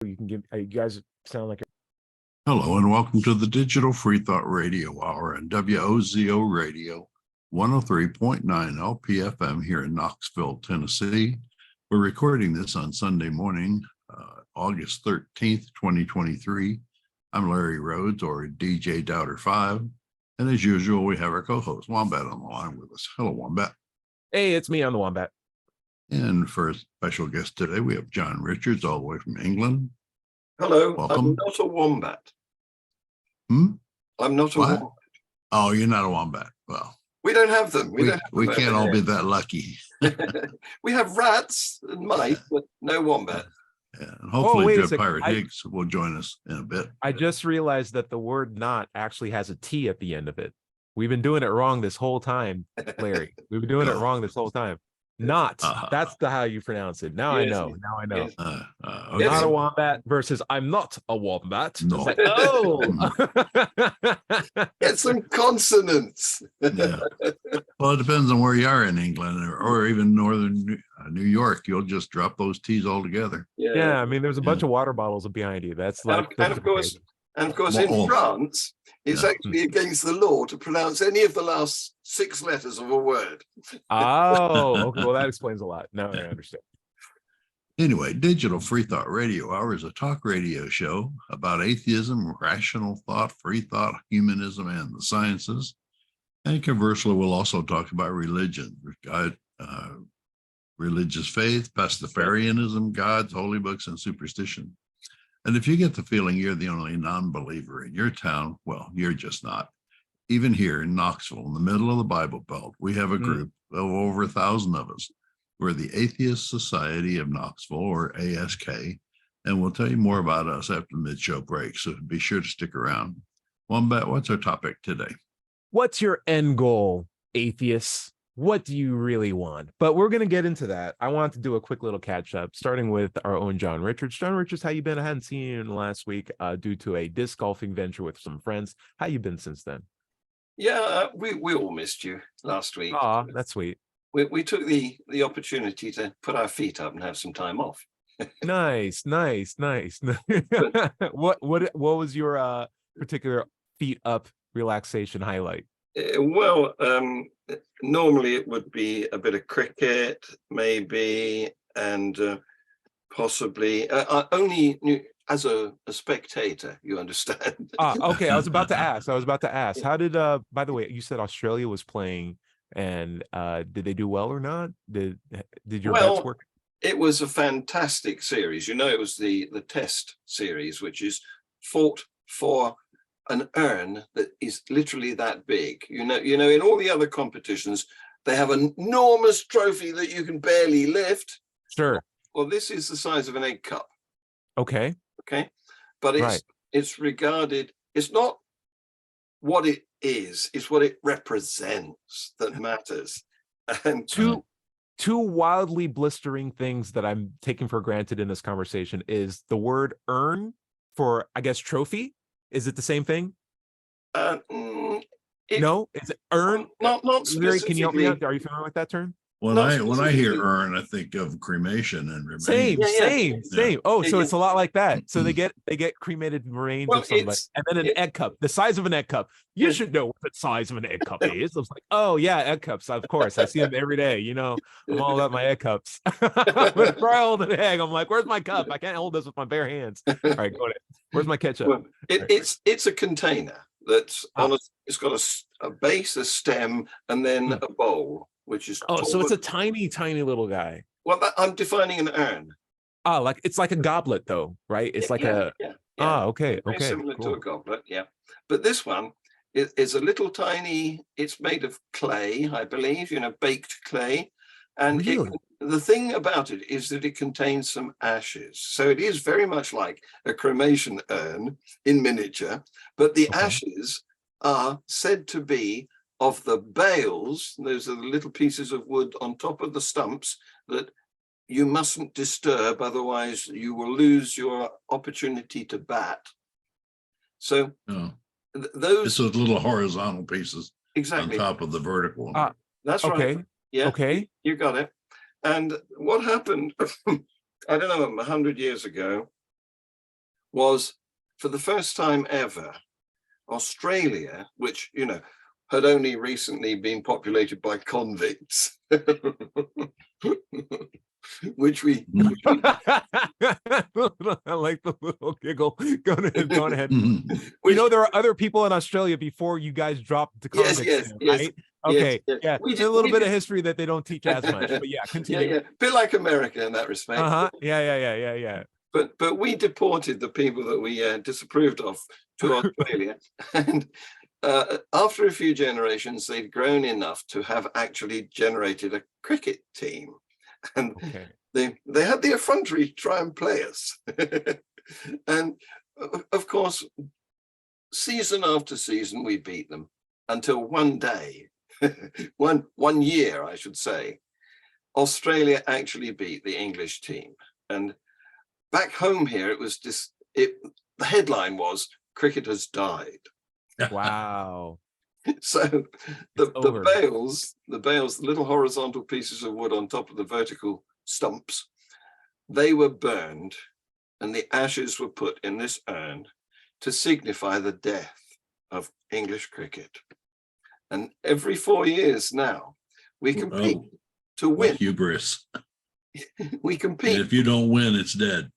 You can give. You guys sound like. Hello and welcome to the Digital Free Thought Radio Hour and WOZO Radio 103.9 LPFM here in Knoxville, Tennessee. We're recording this on Sunday morning, August 13th, 2023. I'm Larry Rhodes, or DJ Doubter 5. And as usual, we have our co-host Wombat on the line with us. Hello, Wombat. Hey, it's me on the Wombat. And for a special guest today, we have John Richards all the way from England. Hello, Welcome. I'm not a wombat. I'm not a What? wombat. Oh, you're not a wombat. Well, we don't have them. We can't all be that lucky. We have rats and mice, but no wombat. Yeah, and hopefully wait a Dread second. Pirate Higgs will join us in a bit. I just realized that the word "not" actually has a T at the end of it. We've been doing it wrong this whole time, Larry. We've been doing it wrong this whole time. Not. That's how you pronounce it. Now Yes. I know. Now I know. Yes. Okay. Not a wombat versus I'm not a wombat. No. It's like, oh. Get some consonants. Yeah. Well, it depends on where you are in England or even northern New York. You'll just drop those T's altogether. Yeah, I mean, there's a bunch of water bottles behind you. That's like, and of course, in France, it's actually against the law to pronounce any of the last 6 letters of a word. Oh, okay. Well, that explains a lot. Now I understand. Anyway, Digital Free Thought Radio Hour is a talk radio show about atheism, rational thought, free thought, humanism, and the sciences. And conversely, we'll also talk about religion, religious faith, Pastafarianism, gods, holy books, and superstition. And if you get the feeling you're the only non-believer in your town, well, you're just not. Even here in Knoxville, in the middle of the Bible Belt, we have a group of over 1,000 of us. We're the Atheist Society of Knoxville, or ASK, and we'll tell you more about us after the mid-show break, so be sure to stick around. Wombat, what's our topic today? What's your end goal, atheists? What do you really want? But we're going to get into that. I want to do a quick little catch up, starting with our own John Richards. John Richards, how you been? I hadn't seen you in the last week due to a disc golfing venture with some friends. How you been since then? Yeah, we all missed you last week. Aw, that's sweet. We took the opportunity to put our feet up and have some time off. Nice. What was your particular feet up relaxation highlight? Well, normally it would be a bit of cricket, maybe, and possibly only as a spectator, you understand. Okay. I was about to ask. How did by the way, you said Australia was playing, and did they do well or not? Did your bets work? It was a fantastic series. You know, it was the test series, which is fought for an urn that is literally that big. You know, in all the other competitions, they have an enormous trophy that you can barely lift. Sure. Well, this is the size of an egg cup. Okay. But it's regarded, it's not what it is, it's what it represents that matters. And two wildly blistering things that I'm taking for granted in this conversation is the word urn for, I guess, trophy. Is it the same thing? No, is it urn? Not specifically. Can you help me out? Are you familiar with that term? When I hear urn, I think of cremation and remains. Same. Oh, so it's a lot like that. So they get cremated remains of somebody, and then an egg cup, the size of an egg cup. You should know what the size of an egg cup is. I was like, oh yeah, egg cups. Of course, I see them every day. You know, I'm all about my egg cups. But before I hold an egg, I'm like, where's my cup? I can't hold this with my bare hands. All right, go ahead. Where's my ketchup? Well, it's a container that's on it's got a base, a stem, and then a bowl, which is so it's a tiny little guy. Well, I'm defining an urn. Like it's like a goblet, though, right? It's like okay, very similar to a goblet, yeah. But this one is a little tiny. It's made of clay, I believe, baked clay, and really? The thing about it is that it contains some ashes, so it is very much like a cremation urn in miniature. But the ashes are said to be of the bales. Those are the little pieces of wood on top of the stumps that you mustn't disturb, otherwise you will lose your opportunity to bat. So those it's those little horizontal pieces exactly on top of the vertical. That's right. Yeah. Okay. You got it. And what happened, I don't know, 100 years ago, was, for the first time ever, Australia, which, had only recently been populated by convicts, which we I like the little giggle. Go ahead. which, There are other people in Australia before you guys dropped to yes, convicts, yes, right? Okay, yes. yeah. We There's a little bit of history that they don't teach as much, but yeah, continue. Yeah, bit like America in that respect. Yeah. But we deported the people that we disapproved of to Australia, and after a few generations, they'd grown enough to have actually generated a cricket team, and Okay. they had the effrontery to try and play us. And of course, season after season, we beat them until one day, one year, I should say, Australia actually beat the English team. And back home here, it was just the headline was "Cricket has died." Wow. So the bales, the little horizontal pieces of wood on top of the vertical stumps, they were burned, and the ashes were put in this urn to signify the death of English cricket. And every 4 years now, we compete to win. What hubris. We compete. And if you don't win, it's dead.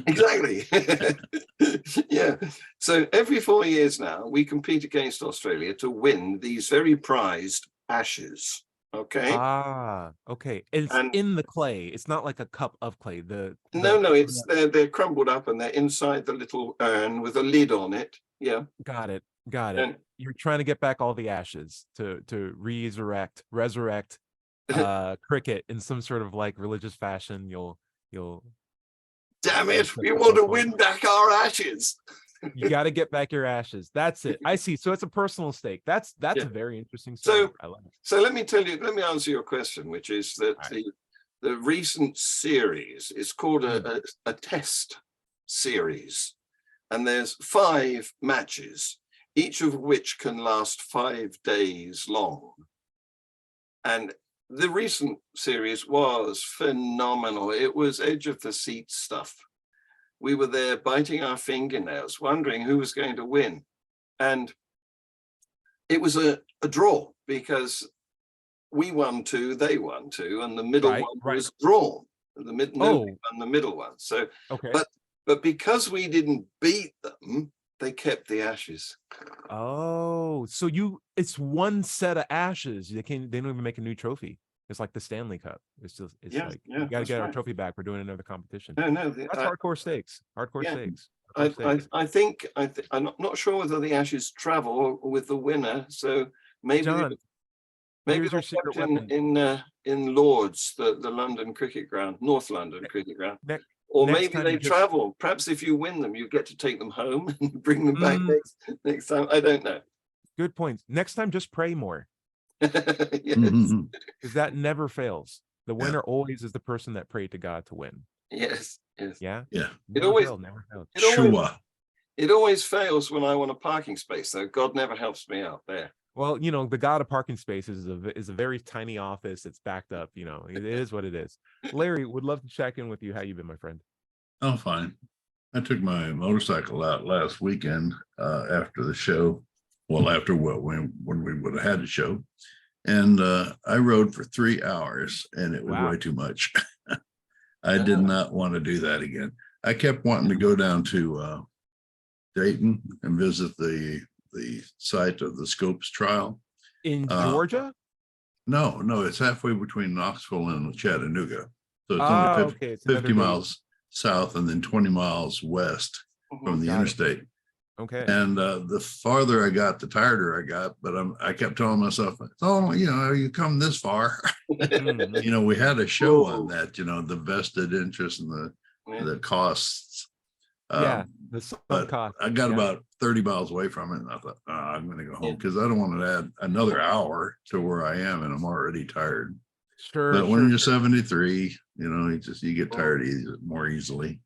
Exactly. Yeah. So every 4 years now, we compete against Australia to win these very prized ashes. Okay. Okay. It's in the clay. It's not like a cup of clay. No, it's they're crumbled up and they're inside the little urn with a lid on it. Yeah. Got it. You're trying to get back all the ashes to resurrect cricket in some sort of like religious fashion. You'll damn it, we want to win back our ashes. You got to get back your ashes. That's it. I see. So it's a personal stake. That's a very interesting story. I love it. So let me answer your question, which is that the recent series is called a test series, and there's 5 matches, each of which can last 5 days long. And the recent series was phenomenal. It was edge of the seat stuff. We were there biting our fingernails, wondering who was going to win. And it was a draw because we won 2, they won 2, and the middle one was drawn. Nobody won the middle one. So, but because we didn't beat them, they kept the ashes. Oh, so it's one set of ashes. They don't even make a new trophy. It's like the Stanley Cup. It's like you got to get our trophy back. We're doing another competition. No, that's hardcore stakes. Stakes. I think I'm not sure whether the ashes travel with the winner. So maybe John, maybe they're kept in Lords, the London cricket ground, North London cricket ground. Or maybe they travel. Perhaps if you win them, you get to take them home and bring them back next time. I don't know. Good point. Next time, just pray more. Yes. Because that never fails. The winner always is the person that prayed to God to win. Yes. Yeah. It always fails. It always fails when I want a parking space, though. God never helps me out there. Well, the God of parking spaces is a very tiny office. It's backed up. It is what it is. Larry, would love to check in with you. How you been, my friend? Oh, fine. I took my motorcycle out last weekend after the show. Well, after when we would have had a show, and I rode for 3 hours, and it was way too much. I did not want to do that again. I kept wanting to go down to Dayton and visit the site of the Scopes trial in Georgia. No, it's halfway between Knoxville and Chattanooga, so it's only 50 miles south and then 20 miles west from the interstate. Okay. And the farther I got, the tireder I got, but I kept telling myself, you come this far. We had a show on that, the vested interest and the costs. The sunk cost. I got about 30 miles away from it, and I thought, I'm going to go home because I don't want to add another hour to where I am, and I'm already tired. But when you're 73, you get tired more easily.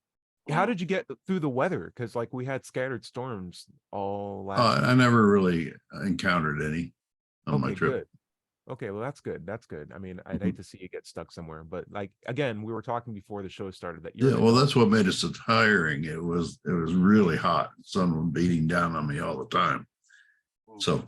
How did you get through the weather? Because we had scattered storms all last. I never really encountered any on my trip. Okay, well that's good. That's good. I mean, I'd hate to see you get stuck somewhere, but like again, we were talking before the show started that you're Yeah, an well, adult. that's what made it so tiring. It was really hot. Sun was beating down on me all the time. So,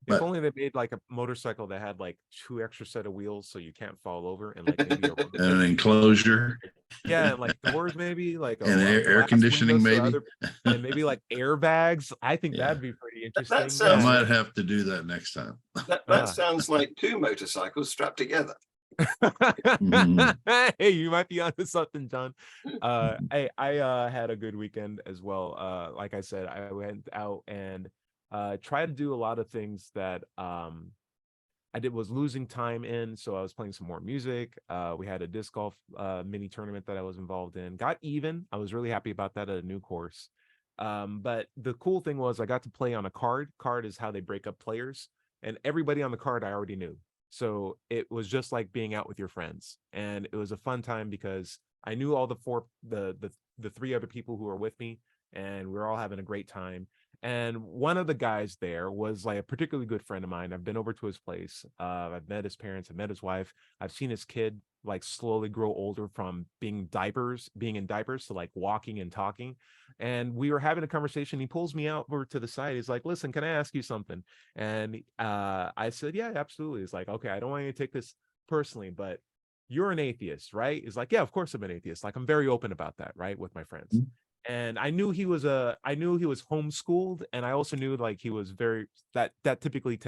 If but only they made like a motorcycle that had like 2 extra set of wheels so you can't fall over, and like maybe a an enclosure yeah, and like doors, maybe like and a air glass window conditioning, so maybe. other, and maybe like airbags. I think Yeah, that'd be pretty That interesting. I Yeah, sounds might yeah. have to do that next time. that Ah. sounds like two motorcycles strapped together. Mhm. Hey, you might be onto something, John. I had a good weekend as well. Like I said, I went out and tried to do a lot of things that I did was losing time in. So I was playing some more music. We had a disc golf mini tournament that I was involved in. Got even. I was really happy about that at a new course. But the cool thing was I got to play on a card. Card is how they break up players, and everybody on the card I already knew. So it was just like being out with your friends, and it was a fun time because I knew all the three other people who were with me, and we were all having a great time. And one of the guys there was like a particularly good friend of mine. I've been over to his place. I've met his parents. I've met his wife. I've seen his kid like slowly grow older from being in diapers to like walking and talking. And we were having a conversation. He pulls me out over to the side. He's like, "Listen, can I ask you something?" And I said, "Yeah, absolutely." He's like, "Okay, I don't want you to take this personally, but you're an atheist, right?" He's like, "Yeah, of course I'm an atheist. Like I'm very open about that, right, with my friends." And I knew he was homeschooled, and I also knew like he was very that typically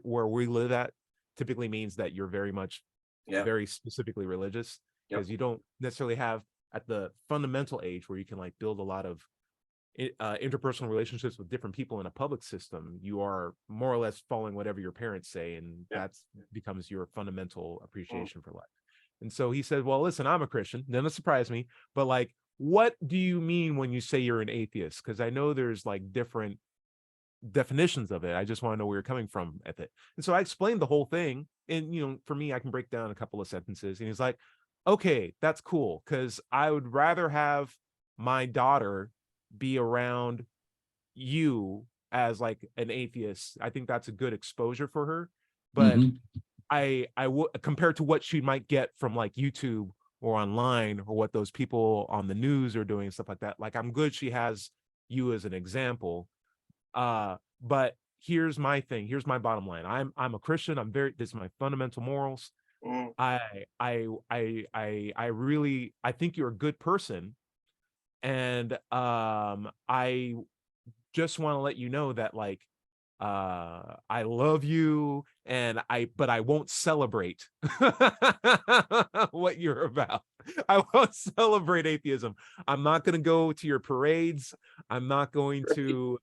where we live at typically means that you're very much Yeah. very specifically religious, Yep. because you don't necessarily have at the fundamental age where you can like build a lot of interpersonal relationships with different people in a public system. You are more or less following whatever your parents say, and Yep. that's becomes your fundamental appreciation for life. And so he said, "Well, listen, I'm a Christian." None of surprise me, but like, what do you mean when you say you're an atheist? Because I know there's like different definitions of it. I just want to know where you're coming from at it. And so I explained the whole thing. And for me, I can break down a couple of sentences. And he's like, "Okay, that's cool. Because I would rather have my daughter be around you as like an atheist. I think that's a good exposure for her. But Mhm. I would, compared to what she might get from like YouTube or online, or what those people on the news are doing and stuff like that. Like I'm good she has you as an example. But here's my thing. Here's my bottom line. I'm a Christian. This is my fundamental morals. Mm. I really I think you're a good person. And I just want to let you know that like I love you, and I won't celebrate what you're about. I won't celebrate atheism. I'm not going to go to your parades. I'm not going to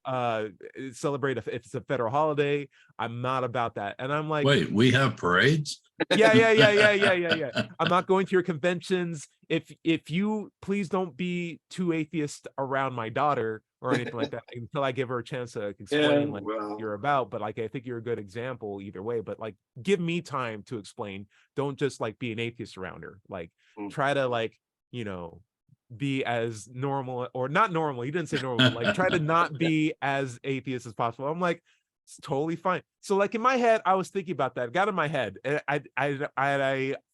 celebrate if it's a federal holiday. I'm not about that." And I'm like, Wait, we have parades? yeah. I'm not going to your conventions. If you please don't be too atheist around my daughter or anything like that until I give her a chance to Yeah. explain like Well, you're about. But like I think you're a good example either way. But like give me time to explain. Don't just like be an atheist around her. Like try to like, you know, be as normal, or not normal. He didn't say normal, but like try to not be as atheist as possible. I'm like, it's totally fine. So like in my head, I was thinking about that. It got in my head. And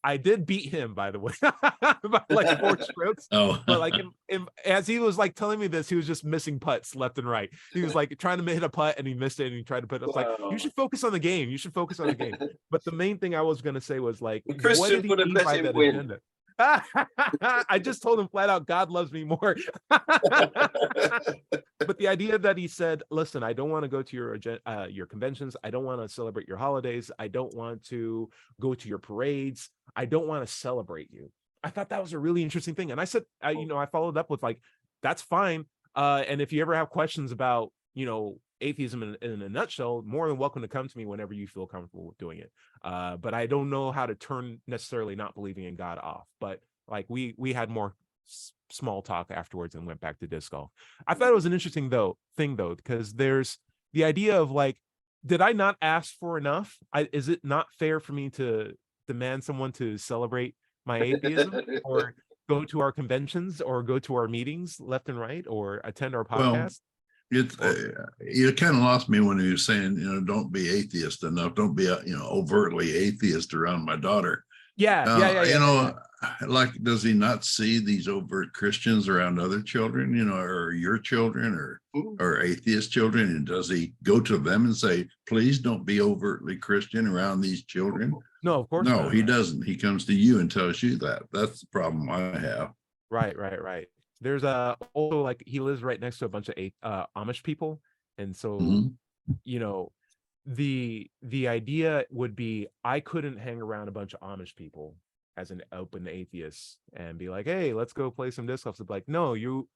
I did beat him, by the way, by like 4 strokes. Oh, But like as he was like telling me this, he was just missing putts left and right. He was like trying to hit a putt and he missed it and he tried to put it. I was like, you wow. should focus on the game. You should focus on the game. But the main thing I was gonna say was like, The what Christian did he would have mean let by him that win. agenda? I just told him flat out, God loves me more. But the idea that he said, "Listen, I don't want to go to your conventions. I don't want to celebrate your holidays. I don't want to go to your parades. I don't want to celebrate you." I thought that was a really interesting thing. And I said, I followed up with like, "That's fine. And if you ever have questions about, atheism in a nutshell, more than welcome to come to me whenever you feel comfortable with doing it. But I don't know how to turn necessarily not believing in God off." But like we had more small talk afterwards and went back to disc golf. I thought it was an interesting thing because there's the idea of like, did I not ask for enough? Is it not fair for me to demand someone to celebrate my atheism, or go to our conventions, or go to our meetings left and right, or attend our well, podcast? It's you kind of lost me when you were saying, don't be atheist enough. Don't be overtly atheist around my daughter. Like, does he not see these overt Christians around other children, or your children or atheist children? And does he go to them and say, please don't be overtly Christian around these children? No, of course no, not. He doesn't. He comes to you and tells you that. That's the problem I have. Right. There's also, like, he lives right next to a bunch of Amish people, and so the idea would be, I couldn't hang around a bunch of Amish people as an open atheist and be like, hey, let's go play some disc golf. It's like, no, you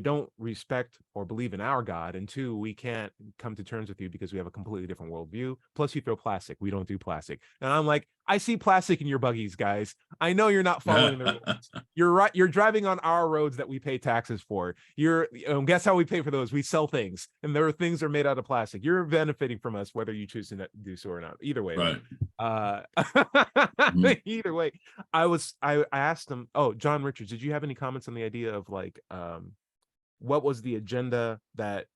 don't respect or believe in our God, and two, we can't come to terms with you because we have a completely different worldview. Plus, you throw plastic. We don't do plastic. And I'm like, I see plastic in your buggies, guys. I know you're not following the rules. You're right. You're driving on our roads that we pay taxes for. Guess how we pay for those? We sell things, and there are things that are made out of plastic. You're benefiting from us, whether you choose to do so or not. Either way, right? Either way, I asked him. Oh, John Richards, did you have any comments on the idea of, like, what was the agenda that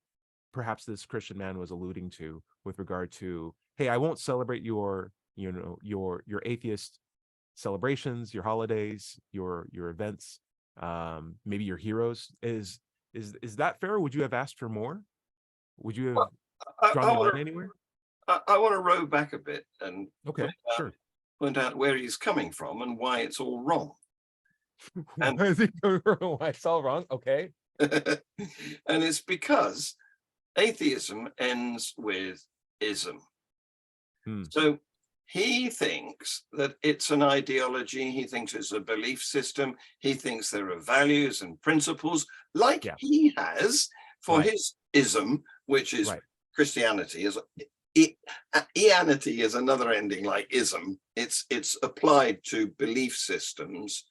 perhaps this Christian man was alluding to with regard to, hey, I won't celebrate your atheist celebrations, your holidays, your events, maybe your heroes. Is that fair? Would you have asked for more? Would you have drawn the line anywhere? I want to row back a bit and point out where he's coming from and why it's all wrong. And why it's all wrong? Okay. And it's because atheism ends with ism. So he thinks that it's an ideology. He thinks it's a belief system. He thinks there are values and principles like he has for his ism, which is Christianity. Eanity is another ending like ism. It's applied to belief systems.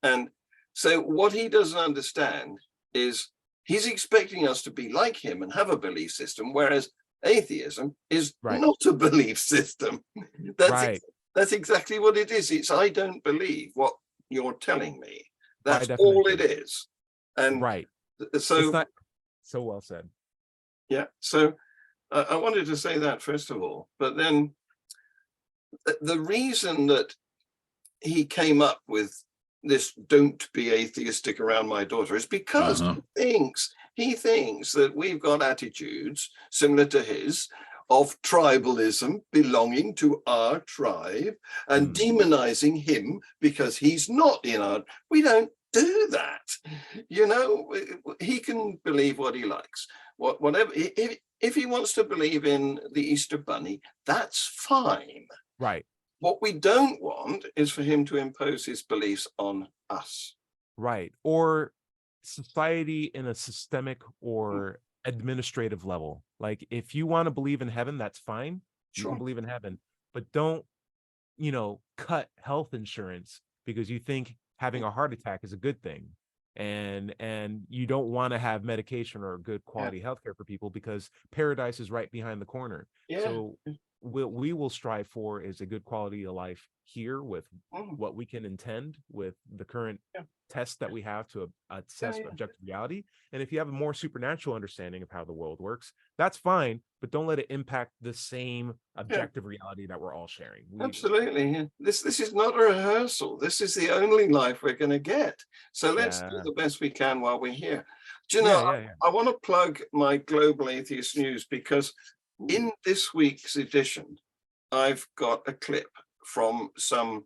And so what he doesn't understand is he's expecting us to be like him and have a belief system, whereas atheism is not a belief system. That's exactly what it is. It's, I don't believe what you're telling me. That's all it is. And so it's not so well said. Yeah. So I wanted to say that first of all, but then the reason that he came up with this "don't be atheistic around my daughter" is because he thinks that we've got attitudes similar to his of tribalism, belonging to our tribe, and demonizing him because he's not in our. We don't do that. He can believe what he likes. Whatever. If he wants to believe in the Easter Bunny, that's fine. Right. What we don't want is for him to impose his beliefs on us. Right. Or society in a systemic or administrative level. Like, if you want to believe in heaven, that's fine. You can believe in heaven, but don't, cut health insurance because you think having a heart attack is a good thing. And you don't want to have medication or good quality healthcare for people because paradise is right behind the corner. So what we will strive for is a good quality of life here with what we can intend with the current tests that we have to assess objective reality. And if you have a more supernatural understanding of how the world works, that's fine, but don't let it impact the same objective reality that we're all sharing. Absolutely. This is not a rehearsal. This is the only life we're going to get. So let's do the best we can while we're here. Do you know, I want to plug my Global Atheist News because in this week's edition, I've got a clip from some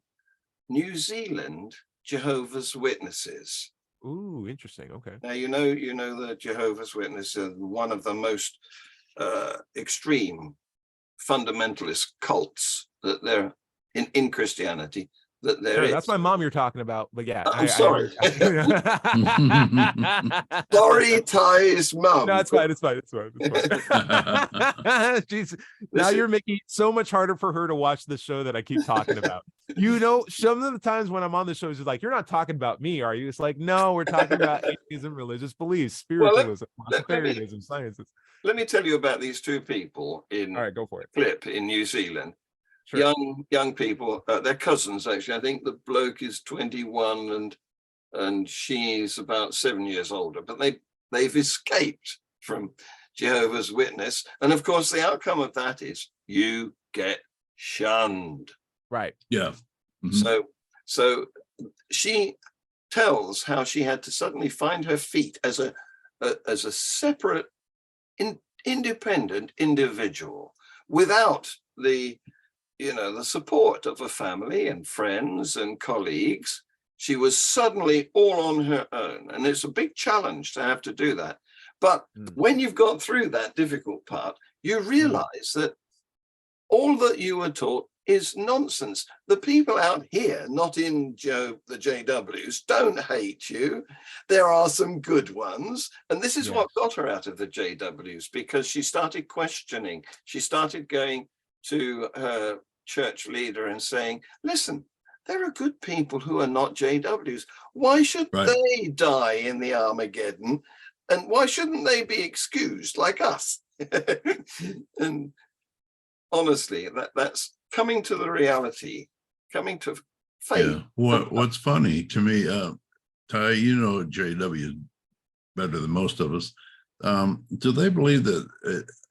New Zealand Jehovah's Witnesses. Ooh, interesting. Okay. Now, you know the Jehovah's Witnesses are one of the most extreme fundamentalist cults that they're in Christianity. That's my mom you're talking about, but I'm sorry. Sorry, Ty's mom. No, it's fine. Jeez, now you're making it so much harder for her to watch the show that I keep talking about. Some of the times when I'm on the show, it's like, you're not talking about me, are you? It's like, no, we're talking about atheism, religious beliefs, spiritualism, Luciferianism, sciences. Let me tell you about these two people in go for it. Clip in New Zealand. Sure. Young people, they're cousins actually. I think the bloke is 21 and she's about 7 years older, but they've escaped from Jehovah's Witness. And of course, the outcome of that is you get shunned. Right. Yeah. Mm-hmm. So she tells how she had to suddenly find her feet as a separate, independent individual without the support of a family and friends and colleagues. She was suddenly all on her own, and it's a big challenge to have to do that. But when you've got through that difficult part, you realize that all that you were taught is nonsense. The people out here, not in the JWs, don't hate you. There are some good ones. And this is what got her out of the JWs, because she started questioning. She started going to her church leader and saying, listen, there are good people who are not JWs. Why should they die in the Armageddon? And why shouldn't they be excused like us? And honestly, that's coming to the reality, coming to faith. Yeah. What's funny to me, Ty, you know JW better than most of us. Do they believe that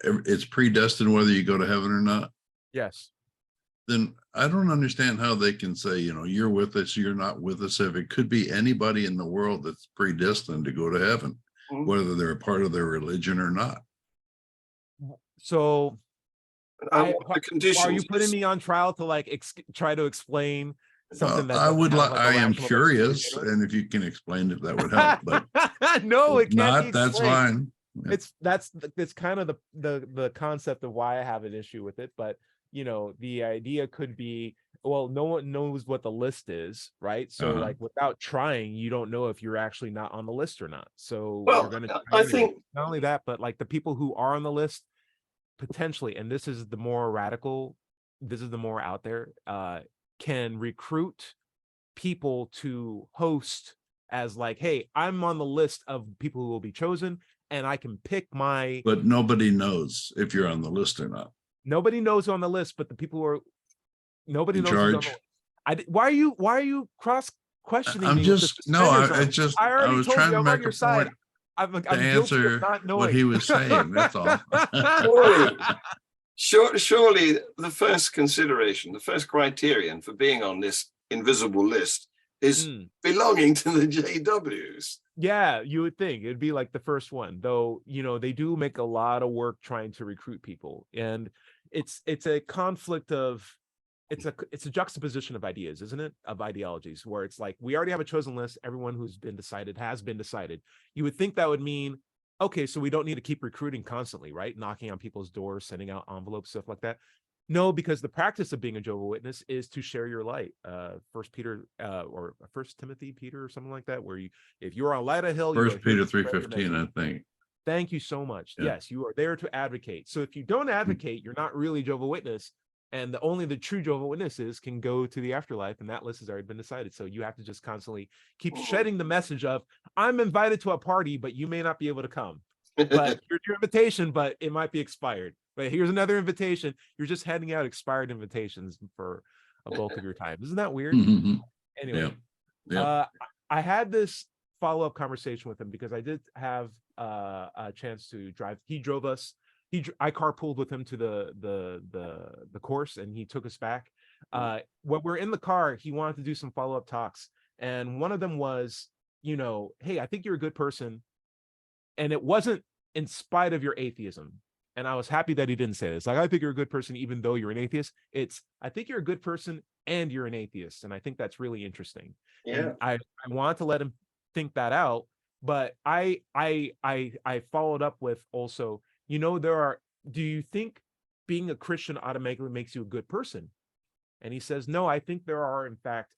it's predestined whether you go to heaven or not? Yes. Then I don't understand how they can say, you're with us, you're not with us, if it could be anybody in the world that's predestined to go to heaven, whether they're a part of their religion or not. So are you putting me on trial to try to explain something that I am curious, and if you can explain it, that would help. But no, it can't not. That's fine. Yeah. That's kind of the concept of why I have an issue with it. But the idea could be, well, no one knows what the list is, right? So without trying, you don't know if you're actually not on the list or not. So you're gonna. I think not only that, but the people who are on the list, potentially, and this is the more radical, this is the more out there, can recruit people to host as hey, I'm on the list of people who will be chosen, and I can pick my. But nobody knows if you're on the list or not. Nobody knows on the list, but the people who are nobody in knows charge. Who's on the list. Why are you cross questioning I'm me? Just no. I was trying to make a point. I'm to answer not knowing what he was saying. That's all. Surely the first consideration, the first criterion for being on this invisible list is belonging to the JWs. Yeah, you would think it'd be the first one, though. They do make a lot of work trying to recruit people, and it's a conflict of it's a juxtaposition of ideas, isn't it? Of ideologies, where it's we already have a chosen list. Everyone who's been decided has been decided. You would think that would mean, okay, so we don't need to keep recruiting constantly, right? Knocking on people's doors, sending out envelopes, stuff like that. No, because the practice of being a Jehovah's Witness is to share your light. First Peter or First Timothy Peter or something like that, where if you're on light a hill, First Peter 3:15, I think. Thank you so much. Yeah. Yes, you are there to advocate. So if you don't advocate, you're not really Jehovah's Witness, and only the true Jehovah's Witnesses can go to the afterlife, and that list has already been decided. So you have to just constantly keep shedding the message of, I'm invited to a party, but you may not be able to come. But here's your invitation, but it might be expired. But here's another invitation. You're just handing out expired invitations for a bulk of your time. Isn't that weird? Anyway, I had this follow-up conversation with him because I did have a chance to drive. He drove us. I carpooled with him to the course, and he took us back. When we're in the car, he wanted to do some follow-up talks, and one of them was, hey, I think you're a good person, and it wasn't in spite of your atheism. And I was happy that he didn't say this. I think you're a good person, even though you're an atheist. It's, I think you're a good person and you're an atheist. And I think that's really interesting. Yeah. And I want to let him think that out. But I followed up with also, do you think being a Christian automatically makes you a good person? And he says, no, I think there are, in fact,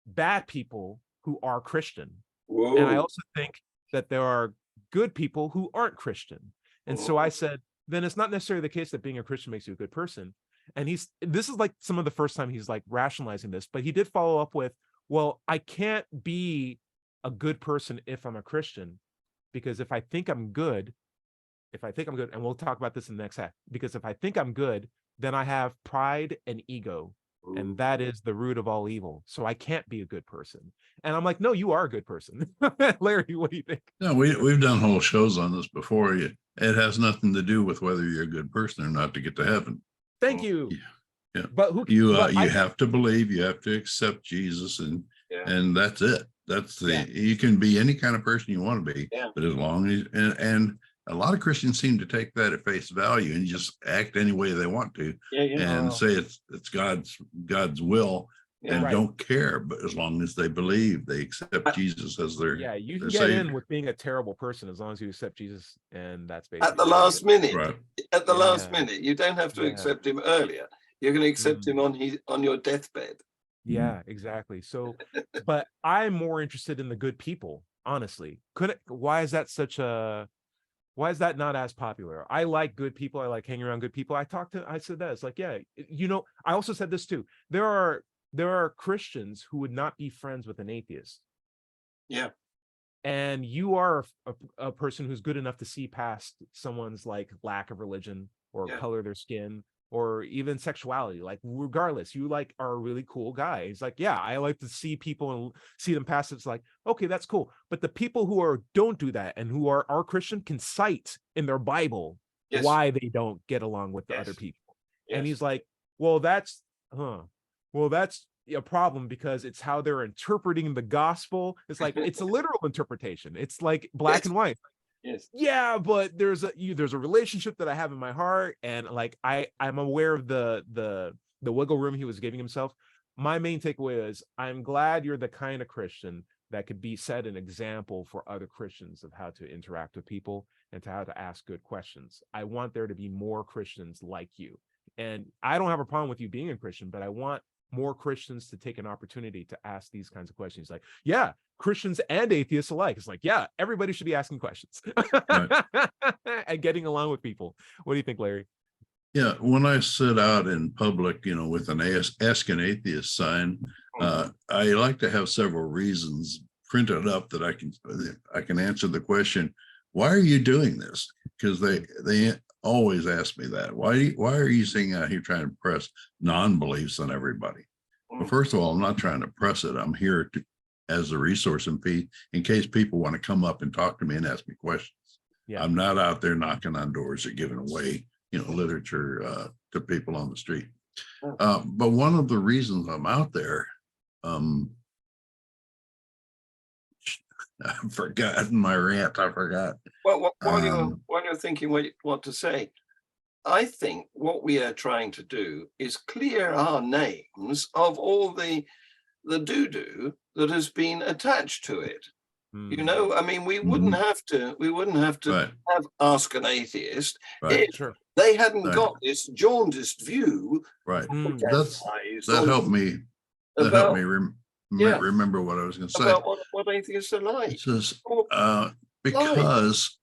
bad people who are Christian. Whoa. And I also think that there are good people who aren't Christian. And so I said, then it's not necessarily the case that being a Christian makes you a good person. And this is some of the first time he's rationalizing this, but he did follow up with, well, I can't be a good person if I'm a Christian, because if I think I'm good, and we'll talk about this in the next half, because if I think I'm good, then I have pride and ego. and that is the root of all evil. So I can't be a good person. And I'm like, no, you are a good person. Larry, what do you think? No, we've done whole shows on this before. It has nothing to do with whether you're a good person or not to get to heaven. Thank you. Yeah. But you have to believe, you have to accept Jesus, and that's it. That's you can be any kind of person you want to be, but as long as and a lot of Christians seem to take that at face value and just act any way they want to, and say it's God's will, and don't care. But as long as they believe, they accept Jesus as their you can their get savior. in with being a terrible person as long as you accept Jesus, and that's basically at the last minute. Right. At the last minute, you don't have to accept him earlier. You're going to accept him on your deathbed. Yeah, exactly. So, but I'm more interested in the good people, honestly. Why is that not as popular? I like good people. I like hanging around good people. I said that. It's like, I also said this too. There are Christians who would not be friends with an atheist. Yeah. And you are a person who's good enough to see past someone's like lack of religion or color of their skin or even sexuality. Like, regardless, you like are a really cool guy. He's like, yeah, I like to see people and see them pass. It's like, okay, that's cool. But the people who don't do that and who are Christian can cite in their Bible why they don't get along with the other people. And he's like, well, that's a problem because it's how they're interpreting the gospel. It's like, it's a literal interpretation. It's like black and white. Yeah, but there's a relationship that I have in my heart, and like I'm aware of the wiggle room he was giving himself. My main takeaway is I'm glad you're the kind of Christian that could set an example for other Christians of how to interact with people and to how to ask good questions. I want there to be more Christians like you. And I don't have a problem with you being a Christian, but I want more Christians to take an opportunity to ask these kinds of questions. Like, Christians and atheists alike. It's like, everybody should be asking questions and getting along with people. What do you think, Larry? Yeah, when I sit out in public, with an Ask an Atheist sign, I like to have several reasons printed up that I can answer the question, why are you doing this? Because they always ask me that. Why are you sitting out here trying to press non-beliefs on everybody? Well, first of all, I'm not trying to press it. I'm here as a resource and fee in case people want to come up and talk to me and ask me questions. I'm not out there knocking on doors or giving away literature to people on the street. But one of the reasons I'm out there, I've forgotten my rant. I forgot. Well, while you're thinking what you want to say, I think what we are trying to do is clear our names of all the doo-doo that has been attached to it. I mean, we wouldn't have to have Ask an Atheist if they hadn't got this jaundiced view. Right. That helped me. That helped me remember what I was going to say. About what atheists are like. It says, because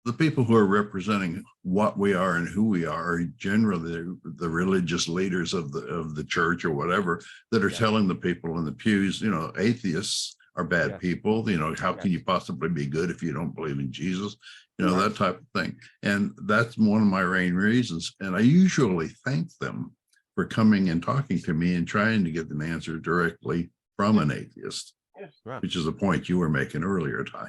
the people who are representing what we are and who we are generally the religious leaders of the church or whatever that are telling the people in the pews, atheists are bad people. How can you possibly be good if you don't believe in Jesus? That type of thing. And that's one of my main reasons. And I usually thank them for coming and talking to me and trying to get an answer directly from an atheist, which is a point you were making earlier, Ty.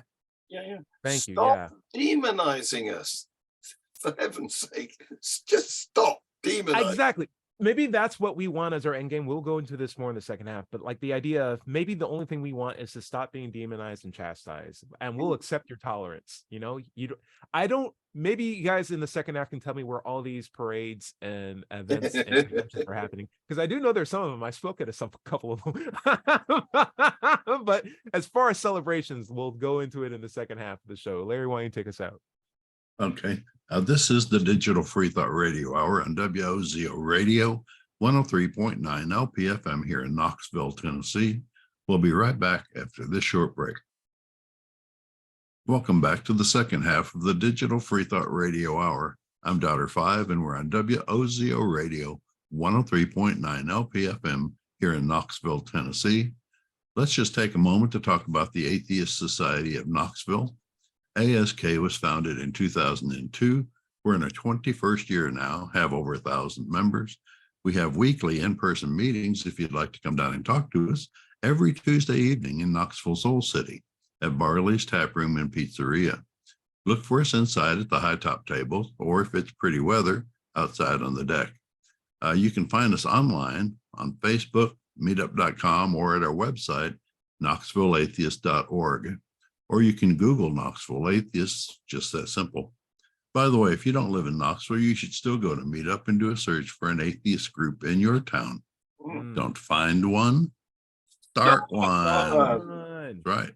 Thank you. Stop demonizing us. For heaven's sake, just stop demonizing. Exactly. Maybe that's what we want as our end game. We'll go into this more in the second half, but like the idea of maybe the only thing we want is to stop being demonized and chastised, and we'll accept your tolerance. Maybe you guys in the second half can tell me where all these parades and events and conventions are happening, because I do know there's some of them. I spoke at a couple of them. But as far as celebrations, we'll go into it in the second half of the show. Larry, why don't you take us out? Okay. This is the Digital Free Thought Radio Hour on WOZO Radio, 103.9 LPFM here in Knoxville, Tennessee. We'll be right back after this short break. Welcome back to the second half of the Digital Free Thought Radio Hour. I'm Daughter 5, and we're on WOZO Radio, 103.9 LPFM here in Knoxville, Tennessee. Let's just take a moment to talk about the Atheist Society of Knoxville. ASK was founded in 2002. We're in our 21st year now, have over 1,000 members. We have weekly in-person meetings if you'd like to come down and talk to us every Tuesday evening in Knoxville, Soul City at Barley's Tap Room and Pizzeria. Look for us inside at the high top tables, or if it's pretty weather, outside on the deck. You can find us online on Facebook, meetup.com, or at our website, knoxvilleatheist.org. Or you can Google Knoxville Atheists, just that simple. By the way, if you don't live in Knoxville, you should still go to Meetup and do a search for an atheist group in your town. Don't find one, start one. Right.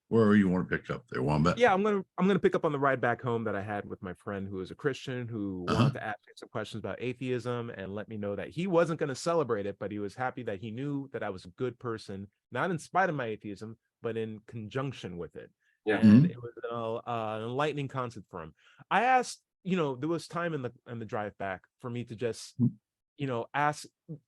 Where you want to pick up there, Wombat? Yeah, I'm gonna pick up on the ride back home that I had with my friend who is a Christian who wanted to ask me some questions about atheism and let me know that he wasn't going to celebrate it, but he was happy that he knew that I was a good person, not in spite of my atheism, but in conjunction with it. Yeah. And it was an enlightening concept for him. I asked, there was time in the drive back for me to just, ask.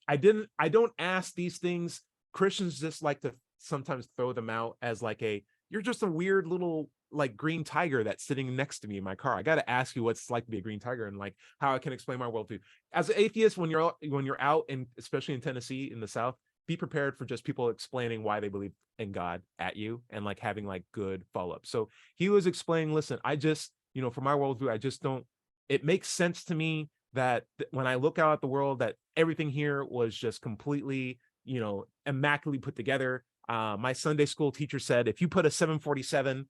I don't ask these things. Christians just like to sometimes throw them out as like you're just a weird little like green tiger that's sitting next to me in my car. I got to ask you what's like to be a green tiger and like how I can explain my world to you. As an atheist, when you're out, and especially in Tennessee in the South, be prepared for just people explaining why they believe in God at you and like having like good follow-up. So he was explaining, listen, I just, for my worldview, I just don't, it makes sense to me that when I look out at the world, that everything here was just completely, immaculately put together. My Sunday school teacher said, if you put a 747,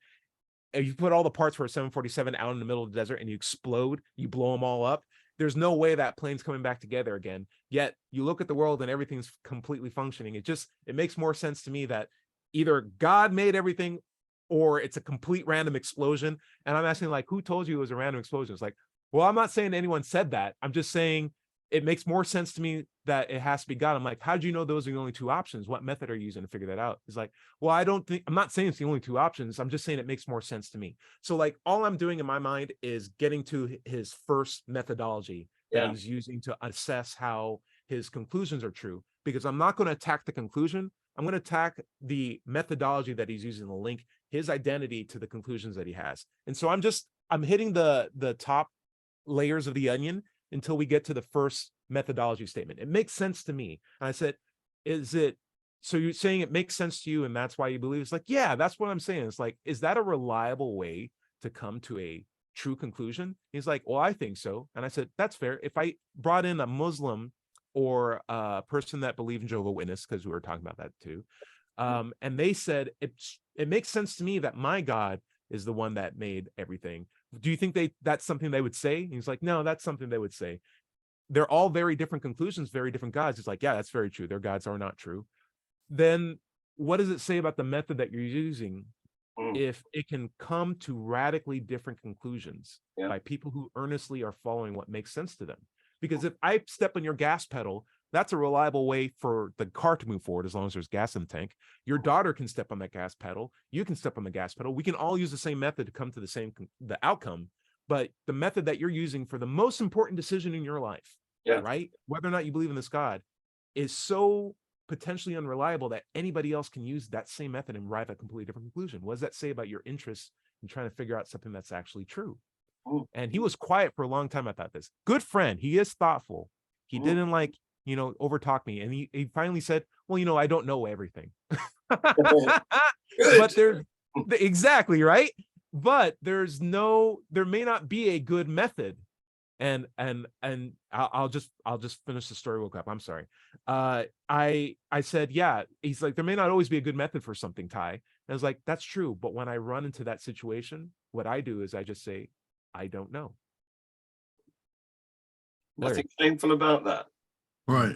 if you put all the parts for a 747 out in the middle of the desert and you explode, you blow them all up, there's no way that plane's coming back together again. Yet you look at the world and everything's completely functioning. It makes more sense to me that either God made everything or it's a complete random explosion. And I'm asking, like, who told you it was a random explosion? It's like, well, I'm not saying anyone said that. I'm just saying it makes more sense to me that it has to be God. I'm like, how do you know those are the only two options? What method are you using to figure that out? It's like, well, I'm not saying it's the only two options. I'm just saying it makes more sense to me. So like all I'm doing in my mind is getting to his first methodology that he's using to assess how his conclusions are true, because I'm not going to attack the conclusion. I'm going to attack the methodology that he's using to link his identity to the conclusions that he has. And so I'm hitting the top layers of the onion until we get to the first methodology statement. It makes sense to me. And I said, so you're saying it makes sense to you and that's why you believe? It's like, yeah, that's what I'm saying. It's like, is that a reliable way to come to a true conclusion? He's like, well, I think so. And I said, that's fair. If I brought in a Muslim or a person that believed in Jehovah's Witness, because we were talking about that too, and they said, it makes sense to me that my God is the one that made everything. Do you think that's something they would say? And he's like, no, that's something they would say. They're all very different conclusions, very different gods. It's like, yeah, that's very true. Their gods are not true. Then what does it say about the method that you're using if it can come to radically different conclusions by people who earnestly are following what makes sense to them? Because if I step on your gas pedal, that's a reliable way for the car to move forward as long as there's gas in the tank. Your daughter can step on that gas pedal. You can step on the gas pedal. We can all use the same method to come to the outcome. But the method that you're using for the most important decision in your life, right, whether or not you believe in this God, is so potentially unreliable that anybody else can use that same method and arrive at a completely different conclusion. What does that say about your interest in trying to figure out something that's actually true? And he was quiet for a long time about this. Good friend. He is thoughtful. He didn't overtalk me. And he finally said, well, I don't know everything. But exactly, right? But there may not be a good method. And I'll just finish the story real quick. I'm sorry. I said, yeah, he's like, there may not always be a good method for something, Ty. And I was like, that's true. But when I run into that situation, what I do is I just say, I don't know. Nothing shameful about that. Right.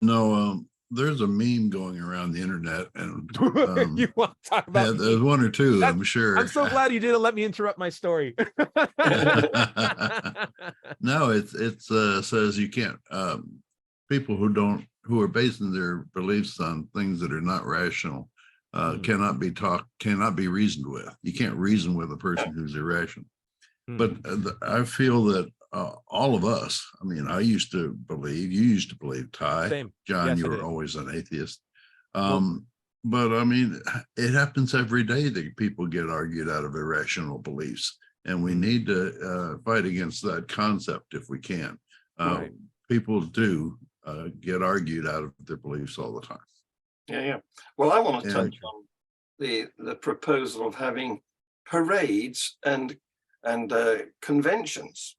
No, there's a meme going around the internet, and you want to talk about there's one or two, I'm sure. I'm so glad you didn't let me interrupt my story. No, it says you can't people who are basing their beliefs on things that are not rational cannot be reasoned with. You can't reason with a person who's irrational. But I feel that all of us, I mean, I used to believe, you used to believe, Ty. Same. John, Yes, you were always an atheist. But I mean, it happens every day that people get argued out of irrational beliefs. And we need to fight against that concept if we can. Right. people do get argued out of their beliefs all the time. Yeah. Well, I want to And- touch on the proposal of having parades and conventions,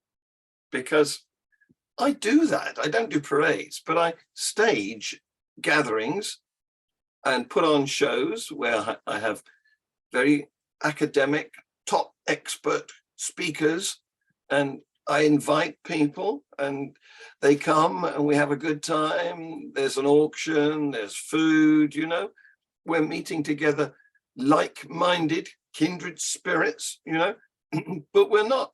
because I do that. I don't do parades, but I stage gatherings and put on shows where I have very academic, top expert speakers, and I invite people and they come and we have a good time. There's an auction, there's food, we're meeting together, like-minded, kindred spirits, but we're not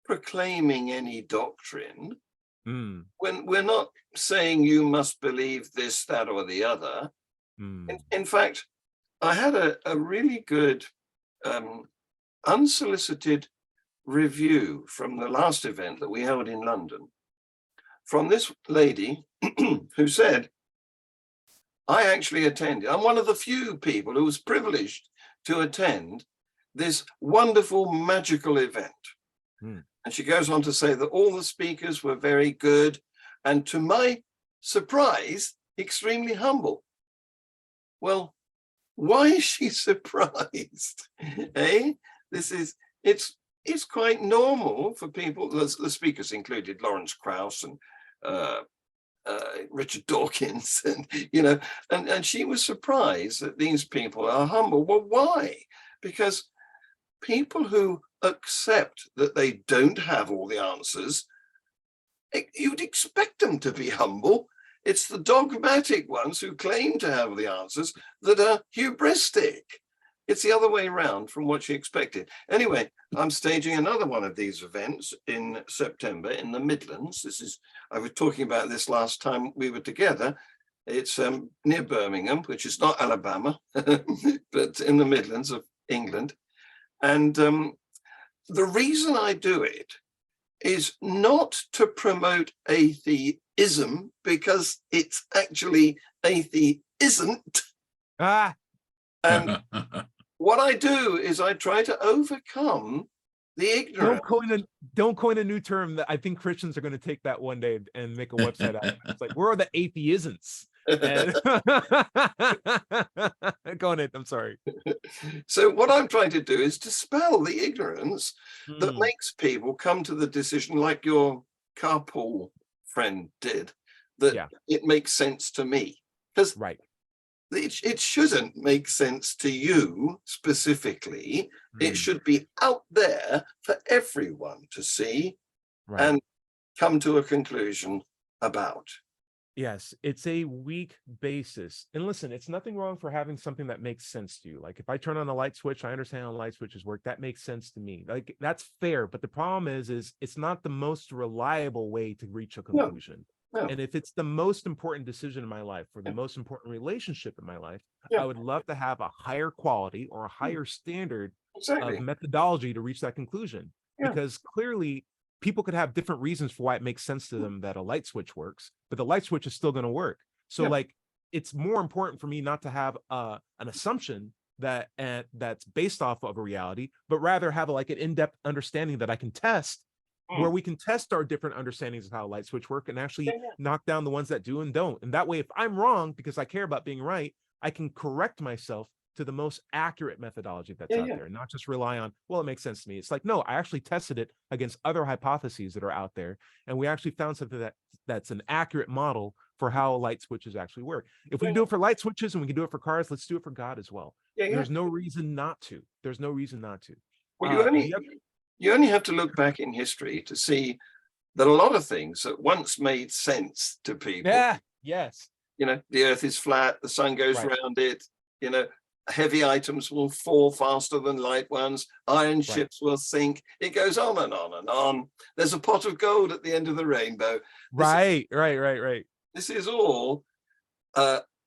proclaiming any doctrine. Mm. When we're not saying you must believe this, that, or the other. In fact, I had a really good unsolicited review from the last event that we held in London from this lady who said, I actually attended. I'm one of the few people who was privileged to attend this wonderful magical event. And she goes on to say that all the speakers were very good and, to my surprise, extremely humble. Well, why is she surprised? It's quite normal for people. The speakers included Lawrence Krauss and Richard Dawkins, and she was surprised that these people are humble. Well, why? Because people who accept that they don't have all the answers, you'd expect them to be humble. It's the dogmatic ones who claim to have the answers that are hubristic. It's the other way around from what she expected. Anyway, I'm staging another one of these events in September in the Midlands. I was talking about this last time we were together. It's near Birmingham, which is not Alabama, but in the Midlands of England. And the reason I do it is not to promote atheism, because it's actually atheisn't. And what I do is I try to overcome the ignorance. Don't coin a new term that I think Christians are going to take that one day and make a website out of it. It's like, where are the atheisms? And... Go on, I'm sorry. So what I'm trying to do is dispel the ignorance that makes people come to the decision, like your carpool friend did, that it makes sense to me. Because it shouldn't make sense to you specifically. It should be out there for everyone to see and come to a conclusion about. Yes, it's a weak basis. And listen, it's nothing wrong for having something that makes sense to you. Like if I turn on a light switch, I understand how light switches work. That makes sense to me. Like that's fair. But the problem is it's not the most reliable way to reach a conclusion. No. And if it's the most important decision in my life or the most important relationship in my life, I would love to have a higher quality or a higher standard of methodology to reach that conclusion. Because clearly people could have different reasons for why it makes sense to them that a light switch works, but the light switch is still going to work. So like, it's more important for me not to have an assumption that's based off of a reality, but rather have like an in-depth understanding that I can test, where we can test our different understandings of how a light switch work and actually knock down the ones that do and don't. And that way, if I'm wrong, because I care about being right, I can correct myself to the most accurate methodology that's out there, and not just rely on, well, it makes sense to me. It's like, no, I actually tested it against other hypotheses that are out there, and we actually found something that's an accurate model for how light switches actually work. If we can do it for light switches and we can do it for cars, let's do it for God as well. There's no reason not to. There's no reason not to. Well, you only have to look back in history to see that a lot of things that once made sense to people. Yes. The earth is flat, the sun goes around it, heavy items will fall faster than light ones, iron ships will sink. It goes on and on and on. There's a pot of gold at the end of the rainbow. Right. This is all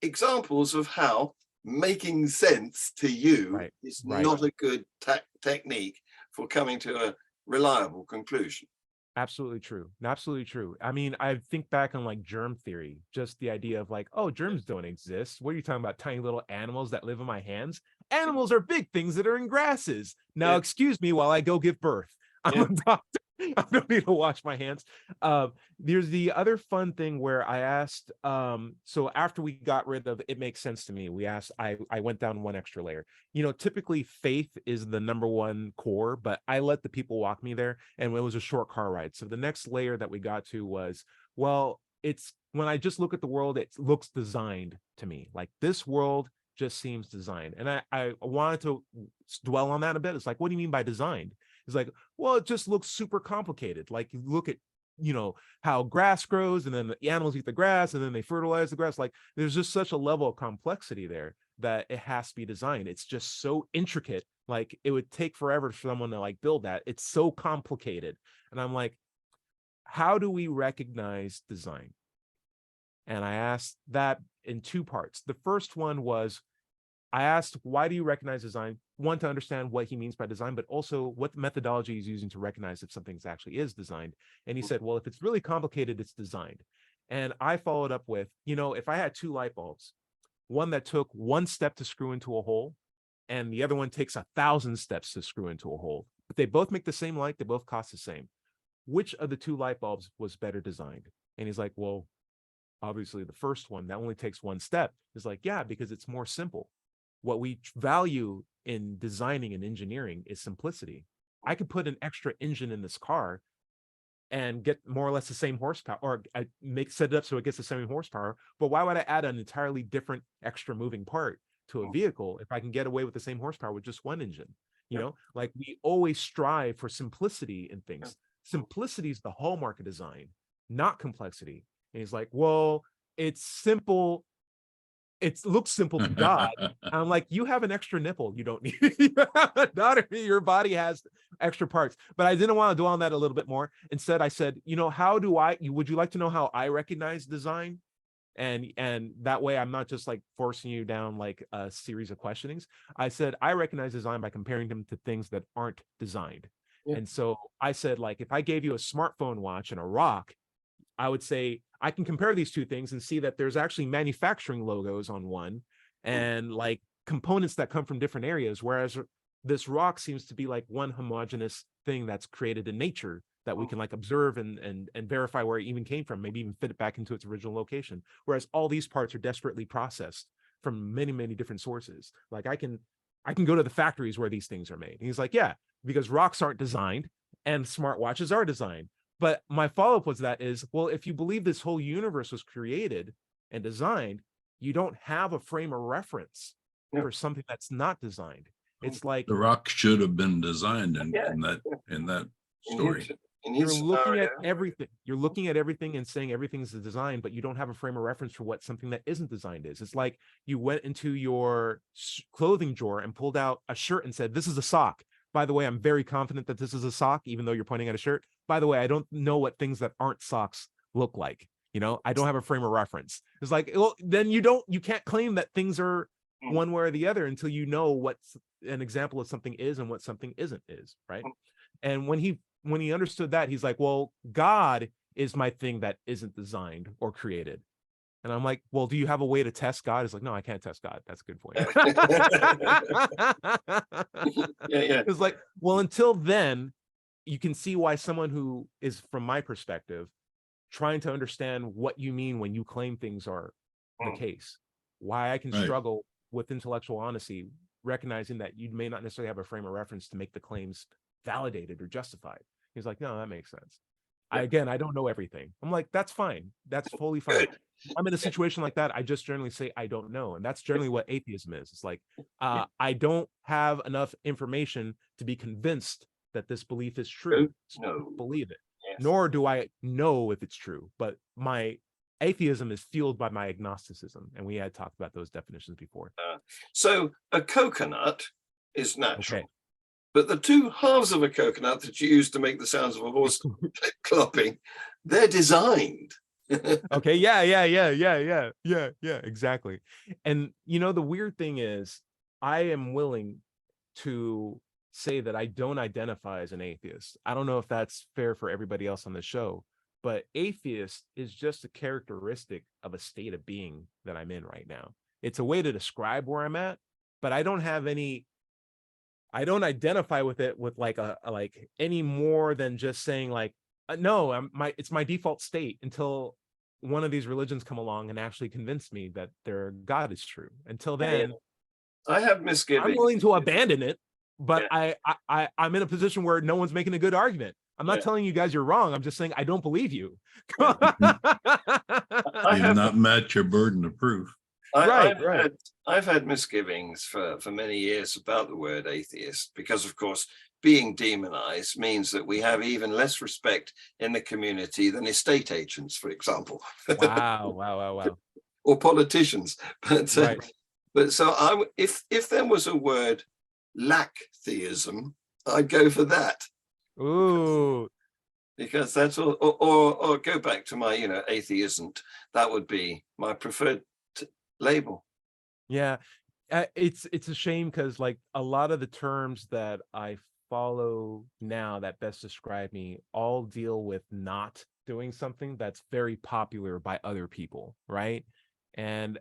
examples of how making sense to you is not a good technique for coming to a reliable conclusion. Absolutely true. Absolutely true. I mean, I think back on like germ theory, just the idea of like, oh, germs don't exist. What are you talking about? Tiny little animals that live in my hands? Animals are big things that are in grasses. Now, excuse me while I go give birth. I'm a doctor. I don't need to wash my hands. There's the other fun thing where I asked, so after we got rid of It Makes Sense to Me, I went down one extra layer. Typically faith is the number one core, but I let the people walk me there, and it was a short car ride. So the next layer that we got to was, well, it's when I just look at the world, it looks designed to me. Like this world just seems designed. And I wanted to dwell on that a bit. It's like, what do you mean by designed? It's like, well, it just looks super complicated. Like you look at, how grass grows, and then the animals eat the grass, and then they fertilize the grass. Like there's just such a level of complexity there that it has to be designed. It's just so intricate. Like it would take forever for someone to like build that. It's so complicated. And I'm like, how do we recognize design? And I asked that in two parts. The first one was, I asked, why do you recognize design? One, to understand what he means by design, but also what methodology he's using to recognize if something actually is designed. And he said, well, if it's really complicated, it's designed. And I followed up with, if I had two light bulbs, one that took one step to screw into a hole, and the other one takes 1,000 steps to screw into a hole, but they both make the same light, they both cost the same. Which of the two light bulbs was better designed? And he's like, well, obviously the first one that only takes one step. Is like, yeah, because it's more simple. What we value in designing and engineering is simplicity. I could put an extra engine in this car and get more or less the same horsepower, or set it up so it gets the same horsepower. But why would I add an entirely different extra moving part to a vehicle if I can get away with the same horsepower with just one engine? Like we always strive for simplicity in things. Simplicity is the hallmark of design, not complexity. And he's like, well, it's simple. It looks simple to God. I'm like, you have an extra nipple. You don't need not your body has extra parts. But I didn't want to dwell on that a little bit more. Instead, I said, would you like to know how I recognize design? And that way I'm not just like forcing you down like a series of questionings. I said, I recognize design by comparing them to things that aren't designed. Yeah. And so I said, like, if I gave you a smartphone watch and a rock, I would say I can compare these two things and see that there's actually manufacturing logos on one and like components that come from different areas, whereas this rock seems to be like one homogeneous thing that's created in nature that we can like observe and verify where it even came from, maybe even fit it back into its original location. Whereas all these parts are desperately processed from many, many different sources. Like I can go to the factories where these things are made. And he's like, yeah, because rocks aren't designed and smartwatches are designed. But my follow-up was well, if you believe this whole universe was created and designed, you don't have a frame of reference for something that's not designed. It's like the rock should have been designed in that story. You're looking at everything. You're looking at everything and saying everything's a design, but you don't have a frame of reference for what something that isn't designed is. It's like you went into your clothing drawer and pulled out a shirt and said, this is a sock. By the way, I'm very confident that this is a sock, even though you're pointing at a shirt. By the way, I don't know what things that aren't socks look like. I don't have a frame of reference. It's like, well, then you can't claim that things are one way or the other until you know what an example of something is and what something isn't is, right? And when he understood that, he's like, well, God is my thing that isn't designed or created. And I'm like, well, do you have a way to test God? He's like, no, I can't test God. That's a good point. Yeah. It's like, well, until then, you can see why someone who is, from my perspective, trying to understand what you mean when you claim things are the case, why I can struggle with intellectual honesty, recognizing that you may not necessarily have a frame of reference to make the claims validated or justified. He's like, no, that makes sense. I don't know everything. I'm like, that's fine. That's totally fine. I'm in a situation like that. I just generally say, I don't know. And that's generally what atheism is. It's like, I don't have enough information to be convinced that this belief is true. So I don't believe it. Yes. Nor do I know if it's true. But my atheism is fueled by my agnosticism. And we had talked about those definitions before. So a coconut is natural. Okay. But the two halves of a coconut that you use to make the sounds of a horse clopping, they're designed. Okay. Yeah, exactly. And the weird thing is, I am willing to say that I don't identify as an atheist. I don't know if that's fair for everybody else on the show, but atheist is just a characteristic of a state of being that I'm in right now. It's a way to describe where I'm at, but I don't have any I don't identify with it with like a like any more than just saying like, no, it's my default state until one of these religions come along and actually convince me that their God is true. Until then, I have I'm misgivings. willing to abandon it, but Yeah. I'm in a position where no one's making a good argument. I'm not telling you guys you're wrong. I'm just saying I don't believe you. Yeah. You've not met your burden of proof. Right. I've had misgivings for many years about the word atheist, because of course being demonized means that we have even less respect in the community than estate agents, for example. Wow. Or politicians. But Right. but so if there was a word lack theism, I'd go for that. Ooh. Because that's all, or go back to my, atheism. That would be my preferred label. Yeah, it's a shame because like a lot of the terms that I follow now that best describe me all deal with not doing something that's very popular by other people, right? And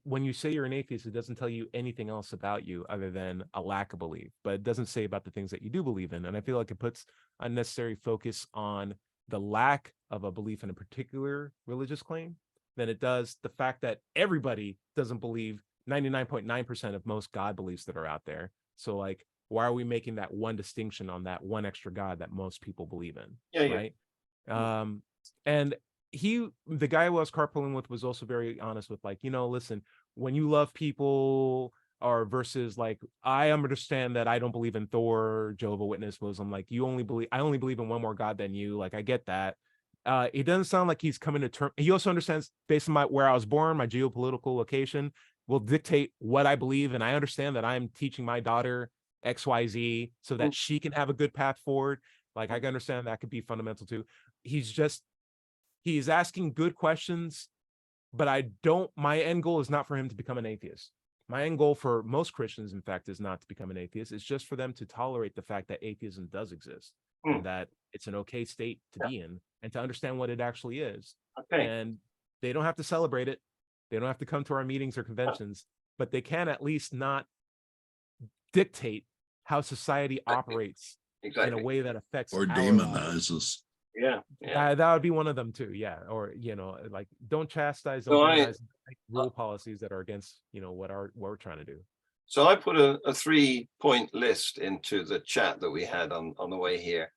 when you say you're an atheist, it doesn't tell you anything else about you other than a lack of belief, but it doesn't say about the things that you do believe in. And I feel like it puts unnecessary focus on the lack of a belief in a particular religious claim than it does the fact that everybody doesn't believe 99.9% of most God beliefs that are out there. So like, why are we making that one distinction on that one extra God that most people believe in? Right. And the guy who I was carpooling with was also very honest with like, listen, when you love people or versus like, I understand that I don't believe in Thor, Jehovah's Witness, Muslim, like I only believe in one more God than you. Like, I get that. It doesn't sound like he's coming to terms. He also understands based on where I was born, my geopolitical location will dictate what I believe. And I understand that I'm teaching my daughter XYZ so that she can have a good path forward. Like, I can understand that could be fundamental too. He's asking good questions, but my end goal is not for him to become an atheist. My end goal for most Christians, in fact, is not to become an atheist. It's just for them to tolerate the fact that atheism does exist and that it's an okay state to be in and to understand what it actually is. And they don't have to celebrate it. They don't have to come to our meetings or conventions, but they can at least not dictate how society operates in a way that affects or demonize us. That would be one of them too. Yeah. Or, like, don't chastise, don't demonize, rule policies that are against, what we're trying to do. So I put a 3-point list into the chat that we had on the way here.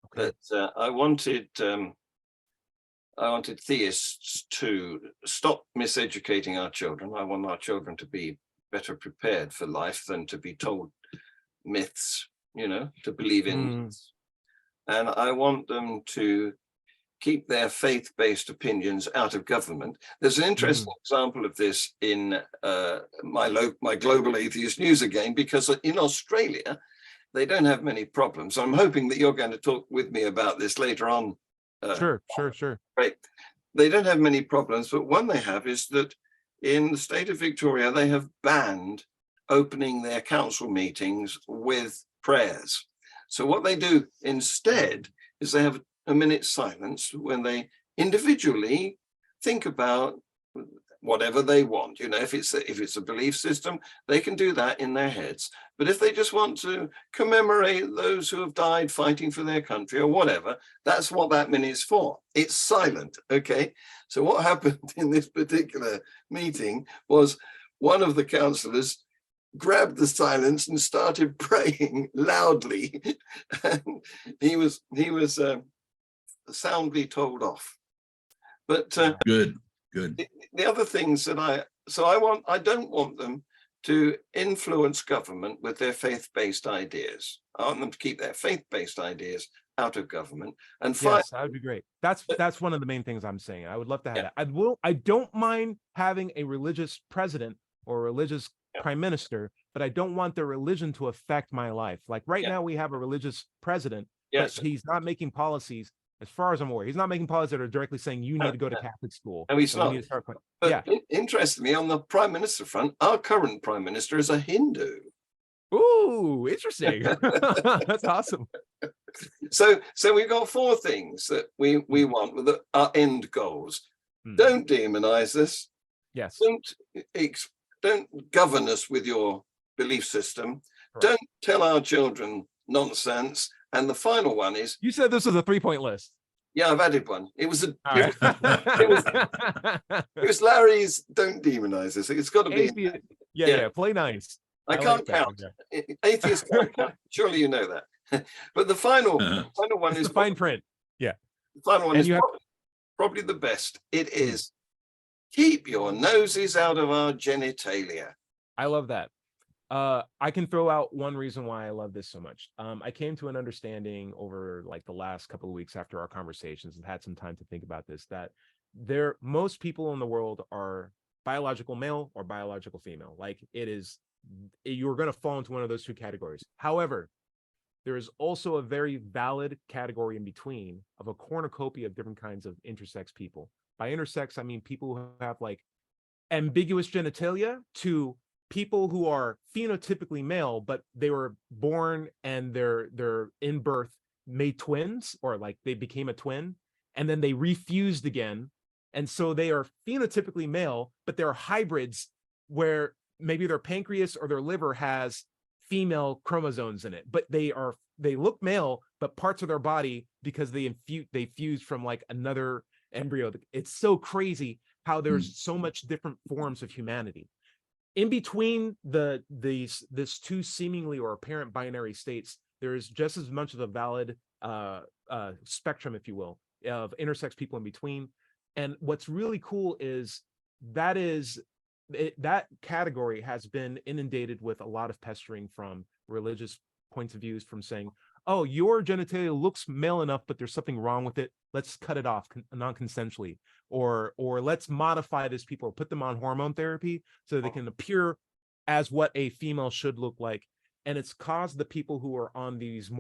Okay. That I wanted theists to stop miseducating our children. I want our children to be better prepared for life than to be told myths, to believe in myths. And I want them to keep their faith-based opinions out of government. There's an interesting example of this in my Global Atheist News again, because in Australia, they don't have many problems. I'm hoping that you're going to talk with me about this later on. Sure. Right. They don't have many problems, but one they have is that in the state of Victoria, they have banned opening their council meetings with prayers. So what they do instead is they have a minute's silence when they individually think about whatever they want. If it's a belief system, they can do that in their heads. But if they just want to commemorate those who have died fighting for their country or whatever, that's what that minute's for. It's silent. Okay. So what happened in this particular meeting was one of the councillors grabbed the silence and started praying loudly, and he was soundly told off. But good. The other things that I don't want them to influence government with their faith-based ideas. I want them to keep their faith-based ideas out of government. And yes, that would be great. That's one of the main things I'm saying. I would love to have that. I don't mind having a religious president or a religious prime minister, but I don't want their religion to affect my life. Like right now we have a religious president, but he's not making policies, as far as I'm aware, he's not making policies that are directly saying you need to go to Catholic school. No, he's not. But interestingly, on the prime minister front, our current prime minister is a Hindu. Ooh, interesting. That's awesome. So we've got 4 things that we want with our end goals. Don't demonize us. Yes. Don't govern us with your belief system. don't tell our children nonsense. And the final one is, you said this was a 3-point list. Yeah, I've added one. It was Right. it was Larry's don't demonize us. It's got to be yeah, play nice. I can't count. Atheists can't count. Surely you know that. But the final one is the fine print. Yeah. The final one is probably the best. It is keep your noses out of our genitalia. I love that. I can throw out one reason why I love this so much. I came to an understanding over like the last couple of weeks after our conversations and had some time to think about this, that most people in the world are biological male or biological female. Like you're going to fall into one of those two categories. However, there is also a very valid category in between of a cornucopia of different kinds of intersex people. By intersex, I mean people who have like ambiguous genitalia to people who are phenotypically male, but they were born and they're in birth made twins, or like they became a twin and then they refused again. And so they are phenotypically male, but they're hybrids where maybe their pancreas or their liver has female chromosomes in it, but they look male, but parts of their body, because they fused from like another embryo. It's so crazy how there's so much different forms of humanity. In between these two seemingly or apparent binary states, there is just as much of a valid spectrum, if you will, of intersex people in between. And what's really cool is that category has been inundated with a lot of pestering from religious points of views, from saying, oh, your genitalia looks male enough, but there's something wrong with it. Let's cut it off non-consensually, or let's modify this people or put them on hormone therapy so they can appear as what a female should look like. And it's caused the people who are on these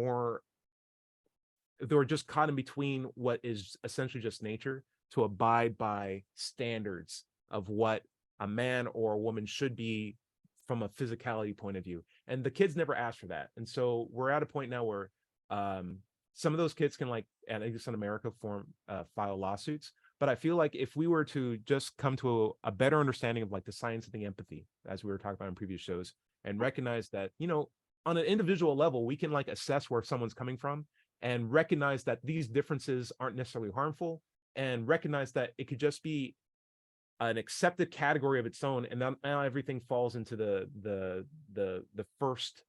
they're just caught in between what is essentially just nature to abide by standards of what a man or a woman should be from a physicality point of view. And the kids never asked for that. And so we're at a point now where some of those kids can, like, at least in America, file lawsuits. But I feel like if we were to just come to a better understanding of like the science of the empathy, as we were talking about in previous shows, and recognize that, on an individual level, we can like assess where someone's coming from and recognize that these differences aren't necessarily harmful, and recognize that it could just be an accepted category of its own, and now everything falls into the first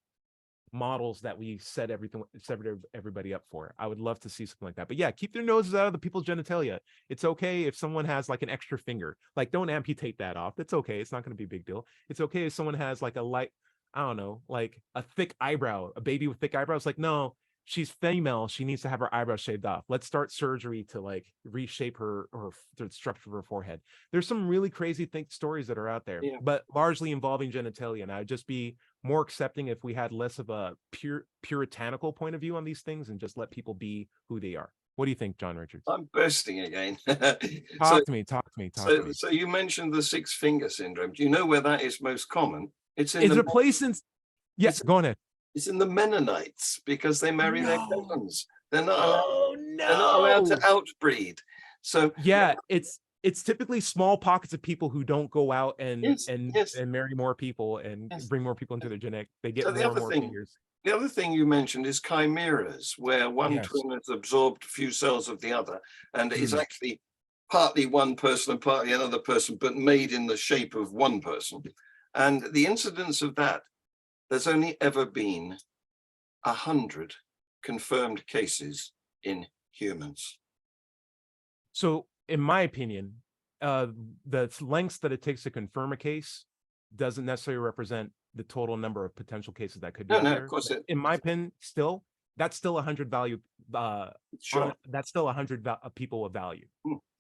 models that we set everybody up for. I would love to see something like that. But yeah, keep their noses out of the people's genitalia. It's okay if someone has like an extra finger. Like, don't amputate that off. It's okay. It's not going to be a big deal. It's okay if someone has like I don't know, like a thick eyebrow, a baby with thick eyebrows. Like, no, she's female, she needs to have her eyebrows shaved off. Let's start surgery to like reshape the structure of her forehead. There's some really crazy stories that are out there, but largely involving genitalia. And I'd just be more accepting if we had less of a puritanical point of view on these things and just let people be who they are. What do you think, John Richards? I'm bursting again. Talk to me. So you mentioned the six finger syndrome. Do you know where that is most common? Is it a place in? Yes, go ahead. It's in the Mennonites, because they marry their cousins. They're not allowed to outbreed. So yeah, it's typically small pockets of people who don't go out and marry more people and bring more people into their genetic. They get more and more fingers. The other thing you mentioned is chimeras, where one twin has absorbed a few cells of the other and is actually partly one person and partly another person, but made in the shape of one person. And the incidence of that, there's only ever been 100 confirmed cases in humans. So, in my opinion, the lengths that it takes to confirm a case doesn't necessarily represent the total number of potential cases that could be out there. Of course. In my opinion, that's still 100 value. That's still 100 people of value,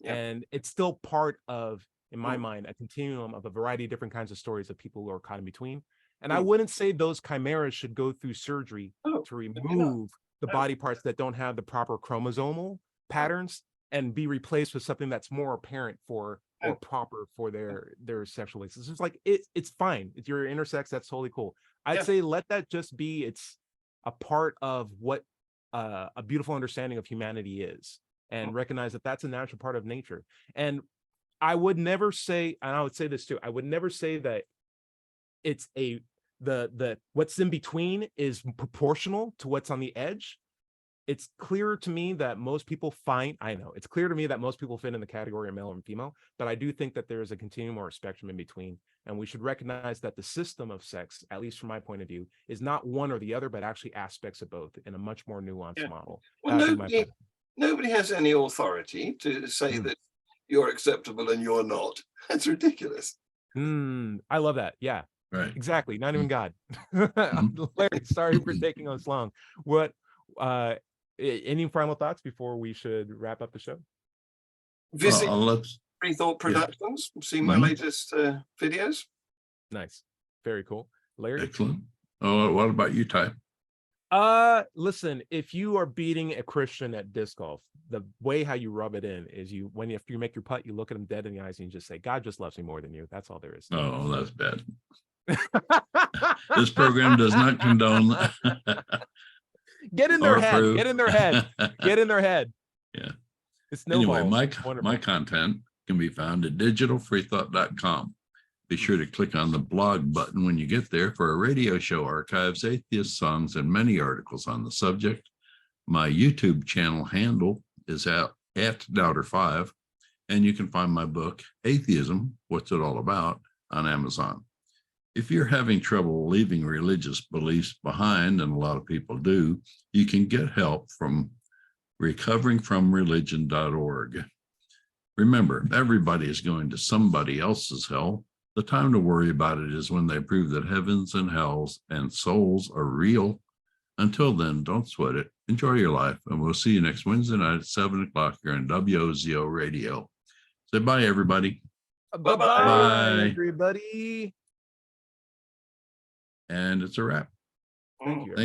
and it's still part of, in my mind, a continuum of a variety of different kinds of stories of people who are caught in between. And I wouldn't say those chimeras should go through surgery to remove the body parts that don't have the proper chromosomal patterns and be replaced with something that's more apparent or proper for their sexual basis. It's like it's fine. If you're intersex, that's totally cool. I'd say let that just be. It's a part of what a beautiful understanding of humanity is, and recognize that that's a natural part of nature. And I would never say, and I would say this too, I would never say that it's a the what's in between is proportional to what's on the edge, it's clear to me that most people it's clear to me that most people fit in the category of male and female, but I do think that there is a continuum or a spectrum in between. And we should recognize that the system of sex, at least from my point of view, is not one or the other, but actually aspects of both in a much more nuanced model. Well, nobody has any authority to say that you're acceptable and you're not. That's ridiculous. I love that. Yeah, Right. Exactly. Not even God. Larry, sorry for taking us long. What, any final thoughts before we should wrap up the show? Visit Free Thought Productions. See my latest videos. Nice. Very cool. Larry? Excellent. Oh, what about you, Ty? Listen, if you are beating a Christian at disc golf, the way how you rub it in is if you make your putt, you look at him dead in the eyes and you just say, God just loves me more than you. That's all there is. Oh, that's bad. This program does not condone that. Get in their head. Get in their head. Get in their head. Yeah. It's no anyway, my content can be found at digitalfreethought.com. Be sure to click on the blog button when you get there for a radio show archives, atheist songs, and many articles on the subject. My YouTube channel handle is at Doubter5, and you can find my book, Atheism, What's It All About, on Amazon. If you're having trouble leaving religious beliefs behind, and a lot of people do, you can get help from recoveringfromreligion.org. Remember, everybody is going to somebody else's hell. The time to worry about it is when they prove that heavens and hells and souls are real. Until then, don't sweat it. Enjoy your life, and we'll see you next Wednesday night at 7 o'clock here on WOZO Radio. Say bye, everybody. Bye-bye, everybody. And it's a wrap. Thank you.